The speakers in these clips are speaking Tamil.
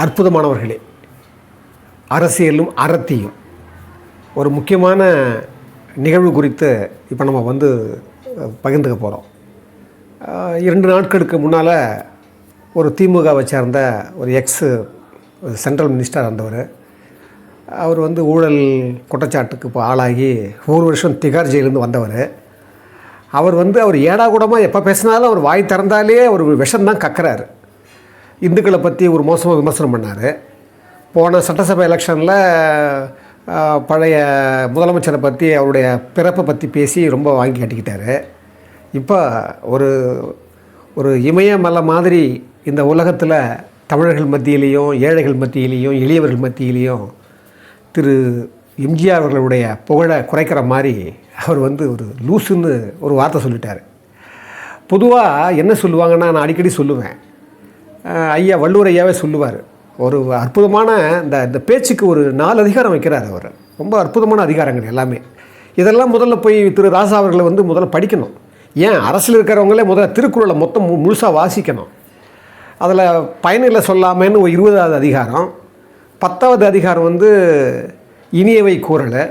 அற்புதமானவர்களே, அரசியலும் அறத்தியும் ஒரு முக்கியமான நிகழ்வு குறித்து இப்போ நம்ம பகிர்ந்துக்க போகிறோம். 2 நாட்களுக்கு முன்னால் ஒரு திமுகவை சேர்ந்த ஒரு சென்ட்ரல் மினிஸ்டர் இருந்தவர். அவர் ஊழல் குற்றச்சாட்டுக்கு இப்போ ஆளாகி 1 வருஷம் திகார் ஜெயிலேருந்து வந்தவர். அவர் ஏடாகூடமாக எப்போ பேசினாலும் அவர் வாய் திறந்தாலே ஒரு விஷம்தான் கக்கிறார். இந்துக்களை பற்றி ஒரு மோசமாக விமர்சனம் பண்ணார். போன சட்டசபை எலெக்ஷனில் பழைய முதலமைச்சரை பற்றி அவருடைய பிறப்பை பற்றி பேசி ரொம்ப வாங்கி கட்டிக்கிட்டார். இப்போ ஒரு இமயமலை மாதிரி இந்த உலகத்தில் தமிழர்கள் மத்தியிலையும் ஏழைகள் மத்தியிலையும் எளியவர்கள் மத்தியிலையும் திரு எம்ஜிஆர் அவர்களுடைய புகழை குறைக்கிற மாதிரி அவர் ஒரு லூசுன்னு ஒரு வார்த்தை சொல்லிட்டார். பொதுவாக என்ன சொல்லுவாங்கன்னா, நான் அடிக்கடி சொல்லுவேன், ஐயா வள்ளுவர் ஐயாவே சொல்லுவார், ஒரு அற்புதமான இந்த பேச்சுக்கு ஒரு 4 அதிகாரம் வைக்கிறார். அவர் ரொம்ப அற்புதமான அதிகாரங்கள் எல்லாமே. இதெல்லாம் முதல்ல போய் திரு ராசா அவர்களை முதல்ல படிக்கணும். ஏன் அரசியல் இருக்கிறவங்களே முதல்ல திருக்குறளை மொத்தம் முழுசாக வாசிக்கணும். அதில் பயனில்லை சொல்லாமேன்னு ஒரு 20வது அதிகாரம், 10வது அதிகாரம் இனியவை கூறலை.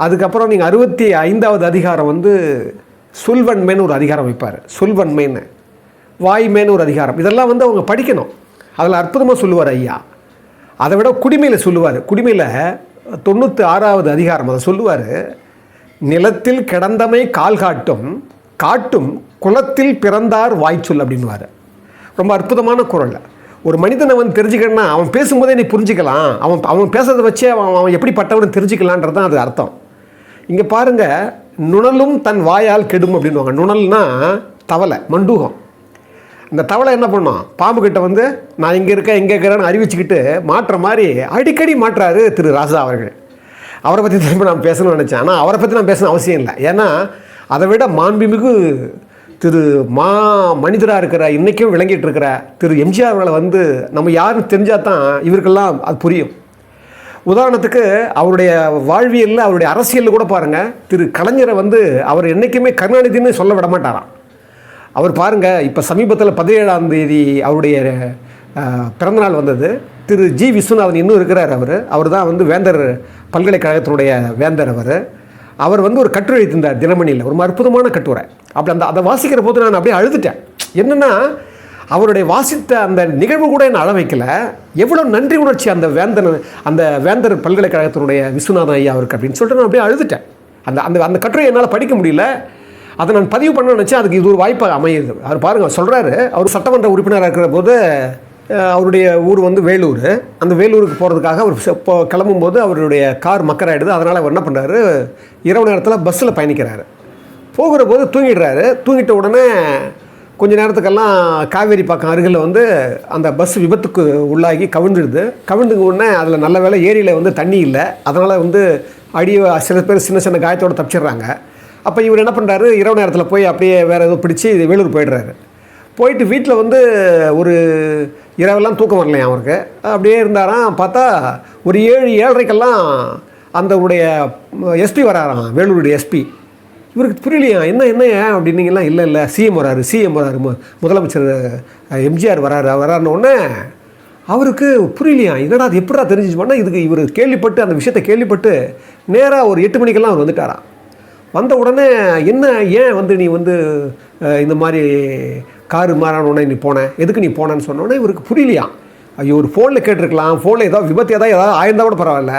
அதுக்கப்புறம் நீங்கள் 65வது அதிகாரம் சொல்வன்மைன்னு ஒரு அதிகாரம் வைப்பார். சொல்வன்மைன்னு, வாய்மைன்னு ஒரு அதிகாரம். இதெல்லாம் அவங்க படிக்கணும். அதில் அற்புதமாக சொல்லுவார் ஐயா. அதை விட குடிமையில் சொல்லுவார். குடிமையில் 96வது அதிகாரம் அதை சொல்லுவார். நிலத்தில் கிடந்தமை கால் காட்டும் காட்டும் குலத்தில் பிறந்தார் வாய்ச்சொல் அப்படின்வார். ரொம்ப அற்புதமான குறள். ஒரு மனிதனை தெரிஞ்சுக்கணுன்னா அவன் பேசும்போதே நீ புரிஞ்சிக்கலாம். அவன் பேசுறதை வச்சே அவன் எப்படிப்பட்டவன் தெரிஞ்சுக்கலான்றது தான் அது அர்த்தம். இங்கே பாருங்கள், நுணலும் தன் வாயால் கெடும் அப்படின்வாங்க. நுணல்னா தவளை, மண்டூகம். இந்த தவளை என்ன பண்ணோம், பாம்புக்கிட்ட நான் இங்கே இருக்கேன் இங்கே இருக்கிறேன்னு அறிவிச்சுக்கிட்டு மாற்ற மாதிரி அடிக்கடி மாற்றாரு திரு ராசா அவர்கள். அவரை பற்றி திரும்ப நான் பேசணும்னு நினச்சேன். ஆனால் அவரை பற்றி நான் பேசணும் அவசியம் இல்லை. ஏன்னா அதை விட மாண்புமிகு திரு மனிதராக இருக்கிற இன்றைக்கும் விளங்கிட்டு இருக்கிற திரு எம்ஜிஆர் அவர்களை நம்ம யாருன்னு தெரிஞ்சால் தான் இவருக்கெல்லாம் அது புரியும். உதாரணத்துக்கு அவருடைய வாழ்வியலில் அவருடைய அரசியலில் கூட பாருங்கள், திரு கலைஞரை அவர் என்றைக்குமே கருணாநிதினு சொல்ல விட மாட்டாராம். அவர் பாருங்கள், இப்போ சமீபத்தில் 17ஆம் தேதி அவருடைய பிறந்தநாள் வந்தது. திரு ஜி விஸ்வநாதன் இன்னும் இருக்கிறார். அவர் தான் வேந்தர் பல்கலைக்கழகத்தினுடைய வேந்தர். அவர் ஒரு கட்டுரை எழுதியிருந்தார் தினமணியில், ஒரு அற்புதமான கட்டுரை. அப்படி அதை வாசிக்கிற போது நான் அப்படியே அழுதுட்டேன். என்னென்னா, அவருடைய வாசித்த அந்த நிகழ்வு கூட என்னை அழ வைக்கல. எவ்வளோ நன்றி உணர்ச்சி அந்த வேந்தர் பல்கலைக்கழகத்தினுடைய விஸ்வநாதன் ஐயா அவருக்கு அப்படின்னு சொல்லிட்டு நான் அப்படியே அழுதுட்டேன். அந்த கட்டுரை என்னால் படிக்க முடியல. அதை நான் பதிவு பண்ண நினச்சேன். அதுக்கு இது ஒரு வாய்ப்பாக அமையுது. அவர் பாருங்கள் சொல்கிறாரு, அவர் சட்டமன்ற உறுப்பினராக இருக்கிற போது அவருடைய ஊர் வேலூர். அந்த வேலூருக்கு போகிறதுக்காக அவர் இப்போ கிளம்பும்போது அவருடைய கார் மக்கராயிடுது. அதனால் அவர் என்ன பண்ணுறாரு, இரவு நேரத்தில் பஸ்ஸில் பயணிக்கிறாரு. போகிற போது தூங்கிடுறாரு. தூங்கிட்ட உடனே கொஞ்ச நேரத்துக்கெல்லாம் காவேரி பக்கம் அருகில் அந்த பஸ் விபத்துக்கு உள்ளாகி கவிழ்ந்துடுது. கவிழ்ந்துக்கு உடனே அதில் நல்ல வேளை ஏரியில் தண்ணி இல்லை. அதனால் சில பேர் சின்ன சின்ன காயத்தோடு தப்பிச்சிடுறாங்க. அப்போ இவர் என்ன பண்ணுறாரு, இரவு நேரத்தில் போய் அப்படியே வேறு ஏதோ பிடிச்சி வேலூர் போயிடுறாரு. போயிட்டு வீட்டில் ஒரு இரவெல்லாம் தூக்கம் வரலையா அவருக்கு. அப்படியே இருந்தாராம். பார்த்தா ஒரு 7-7:30க்கெல்லாம் அந்த உடைய எஸ்பி வராராம், வேலூருடைய எஸ்பி. இவருக்கு புரியலையா, என்ன ஏன் அப்படின்னீங்களா. இல்லை சிஎம் வராரு, முதலமைச்சர் எம்ஜிஆர் வராருன்னொடனே அவருக்கு புரியலையா. என்னடா அது எப்படா தெரிஞ்சிச்சு பண்ணால், இதுக்கு இவர் கேள்விப்பட்டு அந்த விஷயத்தை கேள்விப்பட்டு நேராக ஒரு 8 மணிக்கெல்லாம் அவர் வந்துட்டாராம். வந்த உடனே என்ன ஏன் நீ இந்த மாதிரி காரு மாறான உடனே நீ போனேன், எதுக்கு நீ போனேன்னு சொன்னோடனே இவருக்கு புரியலையா. ஐயோ, ஒரு ஃபோனில் கேட்டிருக்கலாம், ஃபோனில் ஏதாவது விபத்து ஏதாவது ஆயிருந்தால் கூட பரவாயில்ல.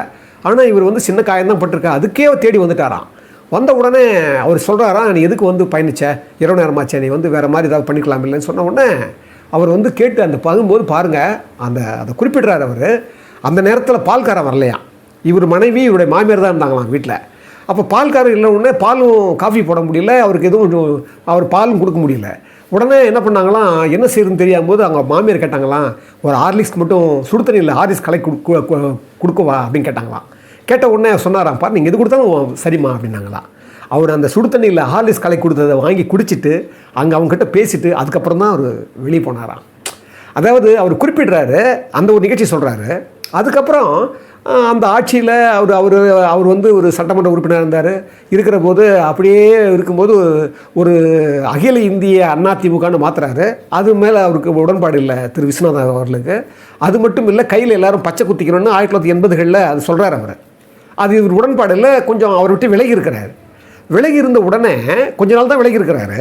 ஆனால் இவர் சின்ன காயம்தான் பட்டிருக்கா, அதுக்கே தேடி வந்துட்டாராம். வந்த உடனே அவர் சொல்கிறாராம், நீ எதுக்கு பயணிச்ச, இரவு நேரமாச்சே, நீ வேறு மாதிரி ஏதாவது பண்ணிக்கலாம் இல்லைன்னு சொன்ன உடனே அவர் கேட்டு அந்த பகும்போது பாருங்கள், அதை குறிப்பிடுறார் அவர். அந்த நேரத்தில் பால்காரன் வரலையா. இவர் மனைவி இவருடைய மாமியார் தான் இருந்தாங்களாம் வீட்டில். அப்போ பால்காரர் இல்லைன்னொடனே பாலும் காஃபி போட முடியல அவருக்கு, எதுவும் அவர் பாலும் கொடுக்க முடியல. உடனே என்ன பண்ணாங்களாம், என்ன செய்யுதுன்னு தெரியாமல் போது அவங்க மாமியார் கேட்டாங்களாம், ஒரு ஹார்லிக்ஸ்க்கு மட்டும் சுடு தண்ணி இல்லை ஹார்லிக்ஸ் கலை கொடுக்கவா அப்படின்னு கேட்டாங்களாம். கேட்ட உடனே சொன்னாராம், பாரு நீங்கள் எது கொடுத்தாலும் சரிம்மா அப்படின்னாங்களாம். அவர் அந்த சுடு தண்ணியில் ஹார்லிக்ஸ் கலை கொடுத்ததை வாங்கி குடிச்சிட்டு அங்கே அவங்ககிட்ட பேசிட்டு அதுக்கப்புறம் தான் அவர் வெளியே போனாராம். அதாவது அவர் குறிப்பிடுறாரு, அந்த ஒரு நிகழ்ச்சி சொல்கிறாரு. அதுக்கப்புறம் அந்த ஆட்சியில் அவர் அவர் அவர் வந்து ஒரு சட்டமன்ற உறுப்பினர் இருந்தார். இருக்கிற போது அப்படியே இருக்கும்போது ஒரு அகில இந்திய அதிமுகன்னு மாற்றுறாரு. அது மேலே அவருக்கு உடன்பாடு இல்லை திரு விஸ்வநாதன் அவர்களுக்கு. அது மட்டும் இல்லை, கையில் எல்லாரும் பச்சை குத்திக்கணும்னு 1980களில் அது சொல்கிறார் அவர். அது இவர் உடன்பாடு இல்லை, கொஞ்சம் அவர் விட்டு விலகி இருக்கிறார். விலகி இருந்த உடனே கொஞ்ச நாள் தான் விலகி இருக்கிறாரு.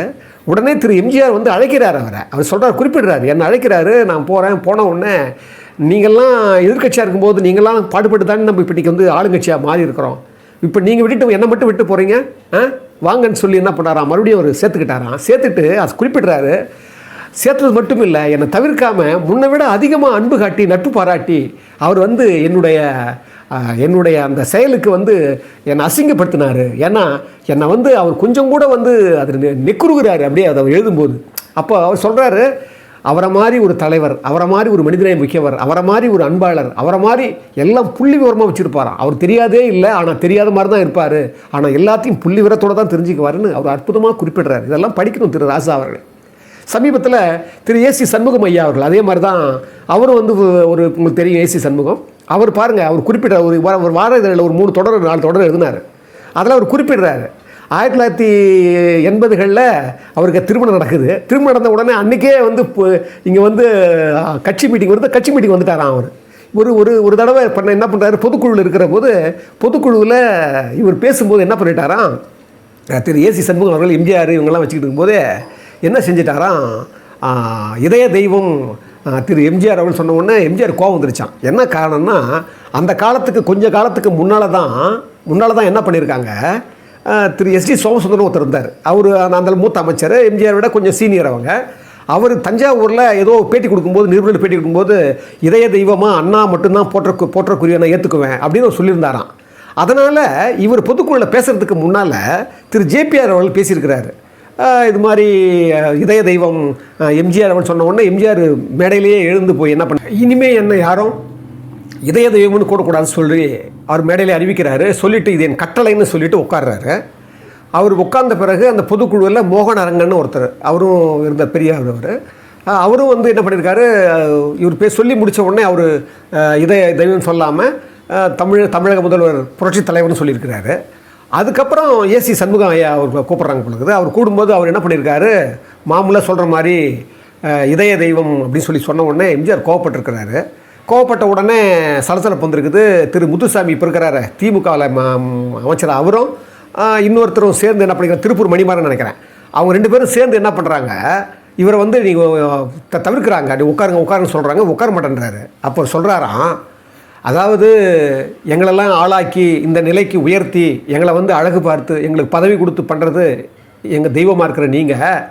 உடனே திரு எம்ஜிஆர் வந்து அழைக்கிறார் அவரை. அவர் சொல்கிறார், குறிப்பிடுறாரு, என்னை அழைக்கிறாரு, நான் போகிறேன். போன உடனே நீங்கள்லாம் எதிர்கட்சியாக இருக்கும்போது நீங்கள்லாம் பாடுபட்டு தானே நம்ம இப்போ இன்றைக்கி வந்து ஆளுங்கட்சியாக மாறி இருக்கிறோம். இப்போ நீங்கள் விட்டுட்டு என்னை மட்டும் விட்டு போகிறீங்க, வாங்கன்னு சொல்லி என்ன பண்ணாராம், மறுபடியும் அவர் சேர்த்துக்கிட்டாராம். சேர்த்துட்டு அது குறிப்பிட்றாரு. சேர்த்தது மட்டும் இல்லை, என்னை தவிர்க்காமல் முன்னை விட அதிகமாக அன்பு காட்டி நட்பு பாராட்டி அவர் வந்து என்னுடைய அந்த செயலுக்கு வந்து என்னை அசிங்கப்படுத்தினார். ஏன்னா என்னை வந்து அவர் கொஞ்சம் கூட வந்து அது நெக்குறுகிறாரு அப்படியே அதை அவர் எழுதும்போது. அப்போ அவர் சொல்கிறாரு, அவரை மாதிரி ஒரு தலைவர், அவரை மாதிரி ஒரு மனிதநேயம் மிக்கவர், அவரை மாதிரி ஒரு அன்பாளர், அவரை மாதிரி எல்லாம் புள்ளி விவரமாக வச்சுருப்பாராம். அவர் தெரியாதே இல்லை, ஆனால் தெரியாத மாதிரி தான் இருப்பார், ஆனால் எல்லாத்தையும் புள்ளி விவரத்தோடு தான் தெரிஞ்சுக்குவாருன்னு அவர் அற்புதமாக குறிப்பிடுறாரு. இதெல்லாம் படிக்கணும் திரு ராசா அவர்கள். சமீபத்தில் திரு ஏசி சண்முகம் ஐயா அவர்கள் அதே மாதிரி தான். அவரும் வந்து உங்களுக்கு தெரியும் ஏசி சண்முகம். அவர் பாருங்கள், அவர் குறிப்பிட்ட ஒரு வார இதழில் ஒரு 3 தொடர் 4 தொடர் எழுதினார். அதில் அவர் குறிப்பிடுறாரு, 1980களில் அவருக்கு திருமணம் நடக்குது. திருமணம் நடந்த உடனே அன்றைக்கே வந்து இங்கே வந்து கட்சி மீட்டிங் வருது. கட்சி மீட்டிங் வந்துட்டாராம் அவர். ஒரு தடவை என்ன பண்ணுறாரு, பொதுக்குழுவில் இருக்கிற போது பொதுக்குழுவில் இவர் பேசும்போது என்ன பண்ணிட்டாராம், திரு ஏசி சண்முகம் அவர்கள் எம்ஜிஆர் இவங்கெல்லாம் வச்சுக்கிட்டு இருக்கும்போது என்ன செஞ்சிட்டாராம், இதய தெய்வம் திரு எம்ஜிஆர் அவர்கள் சொன்ன உடனே எம்ஜிஆர் கோவம் வந்துருச்சான். என்ன காரணம்னா, அந்த காலத்துக்கு கொஞ்ச காலத்துக்கு முன்னால் தான் என்ன பண்ணியிருக்காங்க, திரு எஸ்டி சோமசுந்தரம் ஒருத்தர் இருந்தார். அவர் அந்த மூத்த அமைச்சர், எம்ஜிஆர் விட கொஞ்சம் சீனியர் அவங்க. அவர் தஞ்சாவூரில் ஏதோ பேட்டி கொடுக்கும்போது, நிருபர்கள் பேட்டி கொடுக்கும்போது, இதய தெய்வமாக அண்ணா மட்டும்தான் போற்றக்குரிய நான் ஏற்றுக்குவேன் அப்படின்னு அவர் சொல்லியிருந்தாராம். அதனால் இவர் பொதுக்குழுவில் பேசுகிறதுக்கு முன்னால் திரு ஜேபிஆர் அவர்கள் பேசியிருக்கிறாரு. இது மாதிரி இதய தெய்வம் எம்ஜிஆர் அவன் சொன்ன உடனே எம்ஜிஆர் மேடையிலேயே எழுந்து போய் என்ன பண்ண, இனிமேல் என்ன யாரும் இதய தெய்வம்னு கூடக்கூடாதுன்னு சொல்லி அவர் மேடையிலே அறிவிக்கிறாரு. சொல்லிவிட்டு இது என் கட்டளைன்னு சொல்லிவிட்டு உட்கார்றாரு. அவர் உட்கார்ந்த பிறகு அந்த பொதுக்குழுவில் மோகன் அரங்கன்னு ஒருத்தர், அவரும் இருந்த பெரிய அவரும் வந்து என்ன பண்ணியிருக்காரு, இவர் சொல்லி முடித்த உடனே அவர் இதய தெய்வம்னு சொல்லாமல் தமிழக முதல்வர் புரட்சித் தலைவர்னு சொல்லியிருக்கிறாரு. அதுக்கப்புறம் ஏசி சண்முகம் ஐயா அவர் கூப்பிட்றாங்க பொழுது. அவர் கூடும்போது அவர் என்ன பண்ணியிருக்காரு, மாமூலாக சொல்கிற மாதிரி இதய தெய்வம் அப்படின்னு சொல்லி சொன்ன உடனே எம்ஜிஆர் கோவப்பட்டிருக்கிறாரு. கோவப்பட்ட உடனே சலசலப்பு வந்திருக்குது. திரு முத்துசாமி இப்போ இருக்கிறாரு திமுகவில் அமைச்சர், அவரும் இன்னொருத்தரும் சேர்ந்து என்ன பண்ணிக்கிறாங்க, திருப்பூர் மணிமாறன் நினைக்கிறேன், அவங்க 2 பேரும் சேர்ந்து என்ன பண்ணுறாங்க, இவரை வந்து நீங்கள் தவிர்க்கிறாங்க. அப்படி உட்காருன்னு சொல்கிறாங்க, உட்கார மாட்டேன்றாரு. அப்போ சொல்கிறாராம், அதாவது எங்களெல்லாம் ஆளாக்கி இந்த நிலைக்கு உயர்த்தி எங்களை வந்து அழகு பார்த்து எங்களுக்கு பதவி கொடுத்து பண்ணுறது எங்கள் தெய்வமாக இருக்கிற நீங்கள்,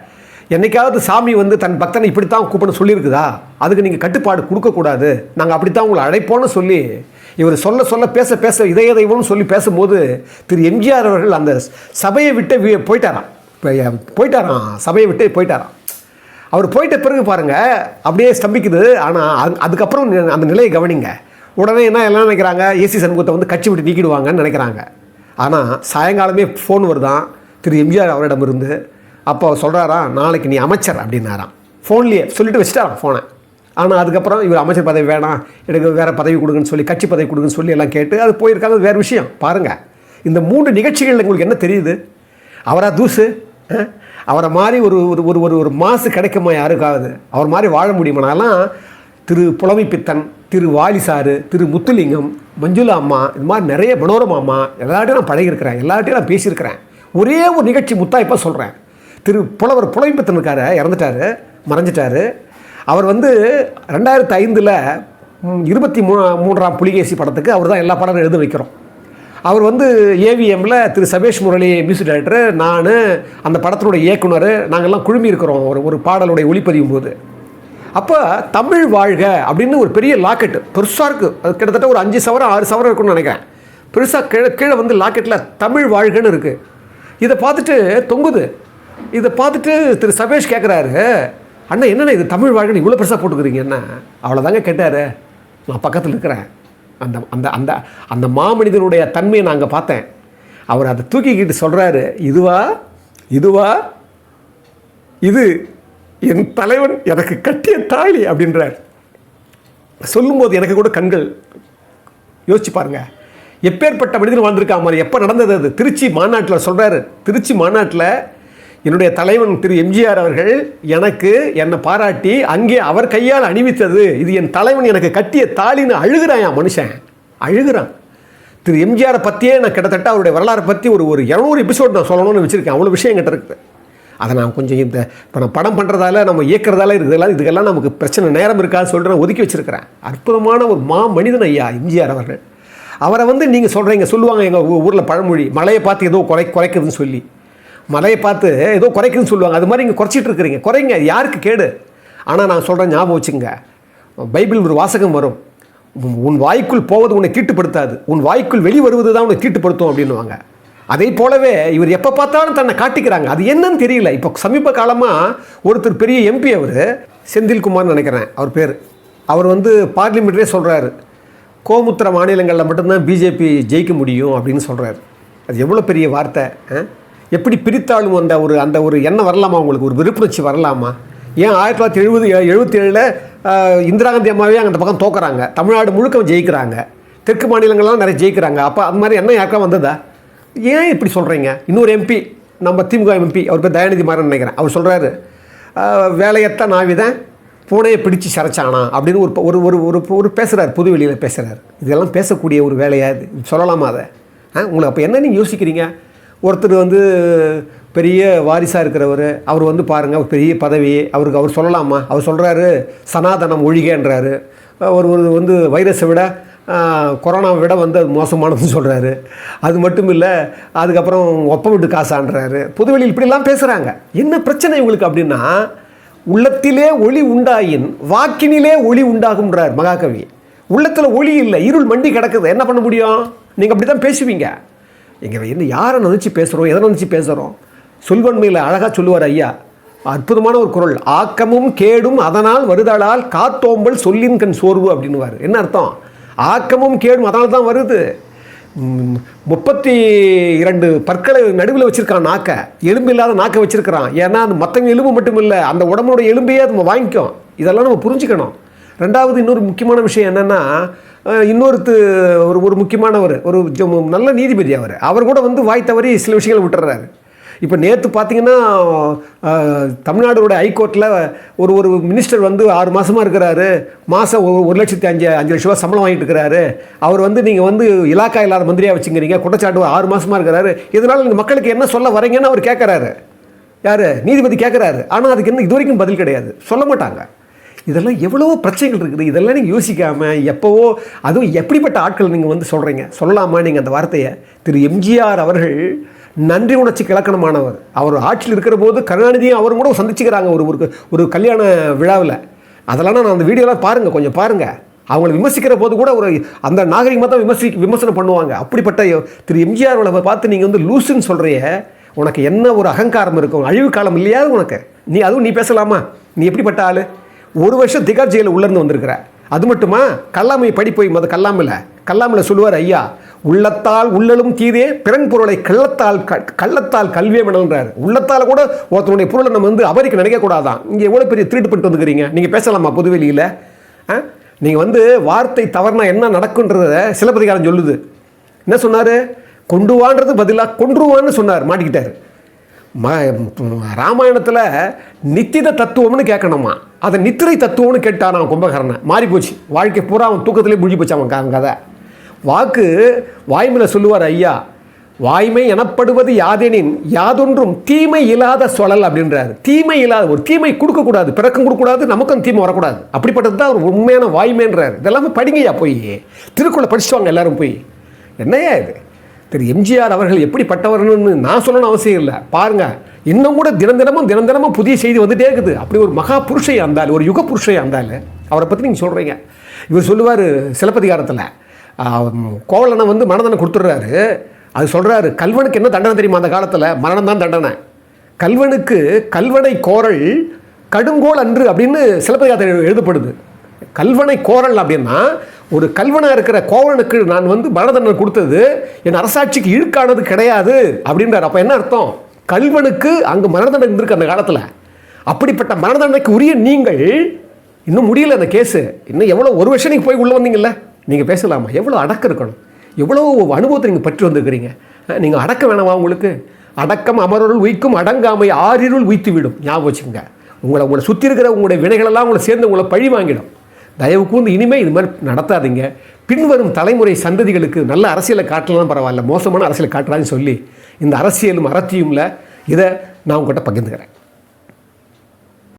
என்றைக்காவது சாமி வந்து தன் பக்தனை இப்படித்தான் கூப்பிட சொல்லியிருக்குதா, அதுக்கு நீங்கள் கட்டுப்பாடு கொடுக்கக்கூடாது, நாங்கள் அப்படித்தான் உங்களை அழைப்போன்னு சொல்லி இவர் சொல்ல பேச இதய தெய்வம்னு சொல்லி பேசும்போது திரு எம்ஜிஆர் அவர்கள் அந்த சபையை விட்டு போயிட்டாராம். சபையை விட்டு போயிட்டாராம். அவர் போயிட்ட பிறகு பாருங்கள் அப்படியே ஸ்தம்பிக்குது. ஆனால் அதுக்கப்புறம் அந்த நிலையை கவனிங்க. உடனே எல்லாம் நினைக்கிறாங்க, ஏசி சண்முகத்தை வந்து கட்சி விட்டு நீக்கிடுவாங்கன்னு நினைக்கிறாங்க. ஆனால் சாயங்காலமே ஃபோன் வருதான் திரு எம்ஜிஆர் அவரிடமிருந்து. அப்போ அவர் சொல்கிறாராம், நாளைக்கு நீ அமைச்சர் அப்படின்னாராம். ஃபோன்லேயே சொல்லிட்டு வச்சுட்டாராம் ஃபோனை. ஆனால் அதுக்கப்புறம் இவர் அமைச்சர் பதவி வேணாம், எனக்கு வேறு பதவி கொடுங்கன்னு சொல்லி, கட்சி பதவி கொடுங்கன்னு சொல்லி எல்லாம் கேட்டு அது போயிருக்காங்க. வேறு விஷயம். பாருங்கள், இந்த 3 நிகழ்ச்சிகளில் உங்களுக்கு என்ன தெரியுது? அவரா தூசு? அவரை மாதிரி ஒரு மாசு கிடைக்குமா யாருக்காவது? அவர் மாதிரி வாழ முடியுமானாலாம் திரு புலமைப்பித்தன், திரு வாலிசாரு, திரு முத்துலிங்கம், மஞ்சுளா அம்மா, இது மாதிரி நிறைய மனோரமா அம்மா எல்லார்ட்டையும் நான் பழகிருக்கிறேன், எல்லார்ட்டையும் நான் பேசியிருக்கிறேன். ஒரே ஒரு நிகழ்ச்சி முத்தாய்ப்பாக சொல்கிறேன். திரு புலமைப்பித்தன் இருக்கார், இறந்துட்டார், மறைஞ்சிட்டார். அவர் வந்து 2005 23ஆம் புலிகேசி படத்துக்கு அவர் தான் எல்லா படமும் எழுத வைக்கிறோம். அவர் வந்து ஏவிஎம்மில் திரு சபேஷ் முரளி மியூசிக் டைரக்டர், நான் அந்த படத்தினுடைய இயக்குனர், நாங்கள்லாம் குழுமி இருக்கிறோம் ஒரு பாடலுடைய ஒளிப்பதிவும் போது. அப்போ தமிழ் வாழ்க அப்படின்னு ஒரு பெரிய லாக்கெட்டு பெருசாக இருக்குது. அது கிட்டத்தட்ட ஒரு 5 சவரம் 6 சவரம் இருக்குன்னு நினைக்கிறேன். பெருசாக கீழே வந்து லாக்கெட்டில் தமிழ் வாழ்கன்னு இருக்குது. இதை பார்த்துட்டு தொங்குது. இதை பார்த்துட்டு திரு சபேஷ் கேட்குறாரு, அண்ணா என்னென்ன இது தமிழ் வாழ்கன்னு இவ்வளோ பெருசாக போட்டுக்கிறீங்க என்ன? அவ்வளோதாங்க கேட்டார். நான் பக்கத்தில் இருக்கிறேன். அந்த அந்த அந்த அந்த மாமனிதனுடைய தன்மையை நான் அங்கே பார்த்தேன். அவர் அதை தூக்கிக்கிட்டு சொல்கிறாரு, இதுவா இது என் தலைவன் எனக்கு கட்டிய தாலி அப்படின்றார். சொல்லும்போது எனக்கு கூட கண்கள் யோசிச்சு பாருங்கள், எப்பேற்பட்ட மனிதன் வாழ்ந்திருக்கா மாதிரி. எப்போ நடந்தது அது? திருச்சி மாநாட்டில் சொல்கிறாரு. திருச்சி மாநாட்டில் என்னுடைய தலைவன் திரு எம்ஜிஆர் அவர்கள் என்னை பாராட்டி அங்கே அவர் கையால் அணிவித்தது, இது என் தலைவன் எனக்கு கட்டிய தாலின்னு அழுகிறான். மனுஷன் அழுகிறான். திரு எம்ஜிஆரை பற்றியே நான் கிட்டத்தட்ட அவருடைய வரலாறை பற்றி ஒரு 200 எபிசோட் நான் சொல்லணும்னு வச்சுருக்கேன். அவ்வளோ விஷயம் கிட்ட இருக்குது. அதை நான் கொஞ்சம் இப்போ நான் படம் பண்ணுறதால நம்ம இயக்கிறதால இதுக்கெல்லாம் நமக்கு பிரச்சனை, நேரம் இருக்காது சொல்கிறேன், ஒதுக்கி வச்சுருக்கிறேன். அற்புதமான ஒரு மனிதன் ஐயா எம்ஜிஆர் அவர்கள். அவரை நீங்கள் சொல்லுவாங்க எங்கள் ஊரில் பழமொழி, மலையை பார்த்து ஏதோ குறைக்குதுன்னு சொல்லி. மலையை பார்த்து ஏதோ குறைக்குதுன்னு சொல்லுவாங்க. அது மாதிரி இங்கே குறைச்சிட்டு இருக்கிறீங்க. குறைங்க, யாருக்கு கேடு? ஆனால் நான் சொல்கிறேன், ஞாபகம் வச்சுங்க, பைபிள் ஒரு வாசகம் வரும், உன் வாய்க்குள் போவது உன்னை தீட்டுப்படுத்தாது, உன் வாய்க்குள் வெளி வருவது தான் உன்னை தீட்டுப்படுத்தும் அப்படின்னுவாங்க. அதே போலவே இவர் எப்போ பார்த்தாலும் தன்னை காட்டிக்கிறாங்க. அது என்னன்னு தெரியல. இப்போ சமீப காலமாக ஒருத்தர் பெரிய எம்பி, அவர் செந்தில்குமார்னு நினைக்கிறேன் அவர் பேர், அவர் பார்லிமெண்ட்லேயே சொல்கிறாரு, கோமுத்திர மாநிலங்களில் மட்டும்தான் பிஜேபி ஜெயிக்க முடியும் அப்படின்னு சொல்கிறாரு. அது எவ்வளோ பெரிய வார்த்தை! எப்படி பிரித்தாலும் அந்த ஒரு எண்ணம் வரலாமா உங்களுக்கு? ஒரு விருப்புணர்ச்சி வரலாமா? ஏன் 1977 இந்திரா காந்தி அம்மாவே அந்த பக்கம் தோக்குறாங்க, தமிழ்நாடு முழுக்க ஜெயிக்கிறாங்க, தெற்கு மாநிலங்கள்லாம் நிறைய ஜெயிக்கிறாங்க. அப்போ அது மாதிரி எண்ணம் யாருக்கா வந்ததா? ஏன் இப்படி சொல்கிறீங்க? இன்னொரு எம்பி, நம்ம திமுக எம்பி, அவர் பேர் தயாநிதி மாறன் நினைக்கிறேன், அவர் சொல்கிறாரு, வேலையற்ற நாவிதான் பூனையை பிடிச்சி சரைச்சானா அப்படின்னு ஒரு பேசுகிறார், பொது வெளியில் பேசுகிறார். இதெல்லாம் பேசக்கூடிய ஒரு வேலையாது சொல்லலாமா அதை? உங்களுக்கு அப்போ என்ன நீங்கள் யோசிக்கிறீங்க? ஒருத்தர் பெரிய வாரிசாக இருக்கிறவர், அவர் பாருங்கள், அவர் பெரிய பதவி, அவர் சொல்லலாமா? அவர் சொல்கிறாரு சனாதனம் ஒழிகன்றாரு. ஒரு வைரஸை விட கொரோனாவை விட அது மோசமானதுன்னு சொல்கிறாரு. அது மட்டும் இல்லை, அதுக்கப்புறம் ஒப்பம் விட்டு காசான்றாரு. பொதுவெளியில் இப்படிலாம் பேசுகிறாங்க. என்ன பிரச்சனை இவங்களுக்கு அப்படின்னா, உள்ளத்திலே ஒளி உண்டாயின் வாக்கினிலே ஒளி உண்டாகும்ன்றார் மகாகவி. உள்ளத்தில் ஒளி இல்லை, இருள் மண்டி கிடக்குது, என்ன பண்ண முடியும்? நீங்கள் அப்படி தான் பேசுவீங்க. என்ன யாரை நினச்சி பேசுகிறோம், எதை நினச்சி பேசுகிறோம்? சொல்வன்மையில் அழகாக சொல்லுவார் ஐயா, அற்புதமான ஒரு குறள், ஆக்கமும் கேடும் அதனால் வருதலால் காத்தோம்பல் சொல்லின் கண் சோர்வு அப்படின்னுவார். என்ன அர்த்தம்? ஆக்கமும் கேடும் அதனால் தான் வருது. 32 பற்களை நடுவில் வச்சுருக்கான், நாக்க எலும்பு இல்லாத நாக்கை வச்சுருக்கிறான். ஏன்னா அது மற்றவங்க எலும்பு மட்டும் இல்லை, அந்த உடம்போட எலும்பையே நம்ம வாங்கிக்கும். இதெல்லாம் நம்ம புரிஞ்சுக்கணும். ரெண்டாவது இன்னொரு முக்கியமான விஷயம் என்னென்னா, ஒரு முக்கியமானவர், ஒரு நல்ல நீதிபதி, அவர் கூட வாய் தவறி சில விஷயங்களை விட்டுறாரு. இப்போ நேற்று பார்த்தீங்கன்னா தமிழ்நாடுடைய ஹைகோர்ட்டில் ஒரு மினிஸ்டர் 6 மாதமாக இருக்கிறாரு, மாதம் 1,05,000 ரூபா சம்பளம் வாங்கிட்டு இருக்கிறாரு. அவர் நீங்கள் இலாக்கா இல்லாத மந்திரியாக வச்சுக்கிறீங்க, குற்றச்சாட்டு 6 மாதமாக இருக்கிறாரு. இதனால் நீங்கள் மக்களுக்கு என்ன சொல்ல வரீங்கன்னு அவர் கேட்குறாரு. யார்? நீதிபதி கேட்குறாரு. ஆனால் அதுக்கு என்ன இது வரைக்கும் பதில் கிடையாது, சொல்ல மாட்டாங்க. இதெல்லாம் எவ்வளவோ பிரச்சனைகள் இருக்குது. இதெல்லாம் நீங்கள் யோசிக்காமல் எப்போவோ, அதுவும் எப்படிப்பட்ட ஆட்கள் நீங்கள் சொல்கிறீங்க, சொல்லலாமா நீங்கள் அந்த வார்த்தையை? திரு எம்ஜிஆர் அவர்கள் நன்றி உணர்ச்சி இலக்கணமானவர். அவர் ஆட்சியில் இருக்கிற போது கருணாநிதியும் அவரும் கூட சந்திச்சுக்கிறாங்க ஒரு கல்யாண விழாவில். அதெல்லாம் நான் அந்த வீடியோலாம் பாருங்கள், கொஞ்சம் பாருங்கள். அவங்களை விமர்சிக்கிற போது கூட அந்த நாகரிகமாக தான் விமர்சனம் பண்ணுவாங்க. அப்படிப்பட்ட திரு எம்ஜிஆர் அவளை பார்த்து நீங்கள் லூசுன்னு சொல்கிறிய, உனக்கு என்ன ஒரு அகங்காரம் இருக்கும்? அழிவு காலம் இல்லையா உனக்கு? அதுவும் நீ பேசலாமா? நீ எப்படிப்பட்ட ஆள்? 1 வருஷம் திகார் ஜெயிலில் உள்ளேருந்து வந்திருக்கிற. அது மட்டுமா? கல்லாமை படிப்போய் கல்லாமில் சொல்லுவார் ஐயா, உள்ளத்தால் உள்ளலும் தீதே பிறன் பொருளை கள்ளத்தால் கல்வியே விடல்ன்றார். உள்ளத்தால் கூட ஒருத்தனுடைய பொருளை நம்ம அபரிக்க நினைக்கக்கூடாதான். இங்கே எவ்வளோ பெரிய திருட்டு பண்ணிட்டு வந்துக்கிறீங்க, நீங்கள் பேசலாமா பொதுவெளியில்? நீங்கள் வார்த்தை தவறுனா என்ன நடக்குன்றத சிலப்பதிகாரம் சொல்லுது. என்ன சொன்னார்? கொண்டு வான்றது பதிலாக கொன்றுவான்னு சொன்னார், மாட்டிக்கிட்டார். ராமாயணத்தில் நித்தித தத்துவம்னு கேட்கணுமா, அதை நித்திரை தத்துவம்னு கேட்டான் அவன் கும்பகர்ணன். மாறிப்போச்சு வாழ்க்கை பூரா, அவன் தூக்கத்திலே முடிஞ்சு போச்சு அவன் கதை. வாக்கு வாய்மையில் சொல்லுவார் ஐயா, வாய்மை எனப்படுவது யாதெனின் யாதொன்றும் தீமை இல்லாத சொல்லல் அப்படின்றாரு. தீமை இல்லாத, ஒரு தீமை கொடுக்கக்கூடாது, பிறக்கம் கொடுக்கக்கூடாது, நமக்கும் தீமை வரக்கூடாது. அப்படிப்பட்டது தான் ஒரு உண்மையான வாய்மைன்றார். இதெல்லாமே படிங்கய்யா, போய் திருக்குறளை படிச்சுவாங்க எல்லாரும் போய். என்னையா இது? திரு எம்ஜிஆர் அவர்கள் எப்படிப்பட்டவர்னு நான் சொல்லணும்னு அவசியம் இல்லை. பாருங்கள், இன்னும் கூட தினந்தினமும் புதிய செய்தி வந்துகிட்டே இருக்குது. அப்படி ஒரு மகா புருஷை இருந்தாலும், ஒரு யுக புருஷை இருந்தாலும் அவரை பற்றி நீங்கள் சொல்கிறீங்க. இவர் சொல்லுவார் சிலப்பதிகாரத்தில், கோவலனை மரணதண்டனை கொடுத்துட்றாரு. அது சொல்கிறாரு, கல்வனுக்கு என்ன தண்டனை தெரியுமா? அந்த காலத்தில் மரணம் தான் தண்டனை. கல்வனுக்கு கல்வனை கோரல் கடுங்கோல் அன்று அப்படின்னு சிலப்பதிகாரத்தில் எழுதப்படுது. கல்வனை கோரல் அப்படின்னா, ஒரு கல்வனாக இருக்கிற கோவலனுக்கு நான் மரண தண்டனை கொடுத்தது என் அரசாட்சிக்கு இழுக்கானது கிடையாது அப்படின்றார். அப்போ என்ன அர்த்தம்? கல்வனுக்கு அங்கே மரண தண்டனை இருந்திருக்கு அந்த காலத்தில். அப்படிப்பட்ட மரண தண்டனைக்கு உரிய நீங்கள் இன்னும் முடியல அந்த கேஸு. இன்னும் எவ்வளோ 1 வருஷம் நீங்கள் போய் உள்ளே வந்தீங்கல்ல, நீங்கள் பேசலாமா? எவ்வளோ அடக்கம் இருக்கணும், எவ்வளோ அனுபவத்தை நீங்கள் பற்றி வந்திருக்கிறீங்க. நீங்கள் அடக்க வேணாமா? உங்களுக்கு அடக்கம் அமரருள் உய்க்கும், அடங்காமை ஆறிருள் உய்த்து விடும். ஞாபகம் வச்சுக்கோங்க. உங்களை சுற்றி இருக்கிற உங்களுடைய வினைகளெல்லாம் உங்களை சேர்ந்து உங்களை பழி வாங்கிடும். தயவு கூர்ந்து இனிமேல் இது மாதிரி நடத்தாதீங்க. பின்வரும் தலைமுறை சந்ததிகளுக்கு நல்ல அரசியலை காட்டலாம் பரவாயில்ல, மோசமான அரசியலை காட்டுறான்னு சொல்லி இந்த அரசியலும் அறத்தியும்ல இதை நான் உங்கள்கிட்ட பகிர்ந்துக்கிறேன்.